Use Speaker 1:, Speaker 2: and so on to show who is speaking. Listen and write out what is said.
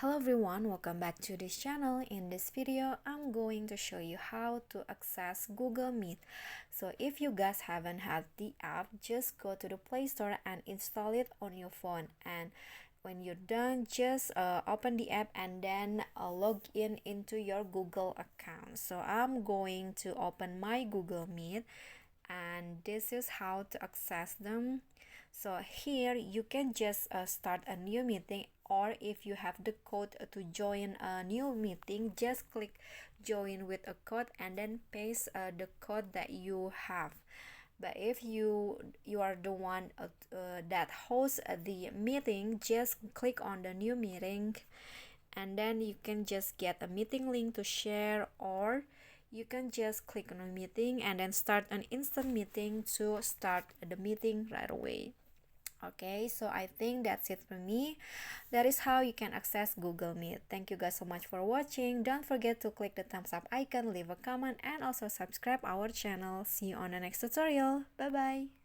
Speaker 1: Hello everyone, welcome back to this channel. In this video, I'm going to show you how to access Google Meet. So if you guys haven't had the app, just go to the Play Store and install it on your phone. And when you're done, just open the app and then log in into your Google account. So I'm going to open my Google Meet, and this is how to access them. So here you can just start a new meeting, or if you have the code to join a new meeting, just click join with a code and then paste the code that you have. But if you are the one that hosts the meeting, just click on the new meeting, and then you can just get a meeting link to share, or you can just click on a meeting and then start an instant meeting to start the meeting right away. Okay, so I think that's it for me. That is how you can access Google Meet. Thank you guys so much for watching. Don't forget to click the thumbs up icon, leave a comment, and also subscribe our channel. See you on the next tutorial. Bye bye.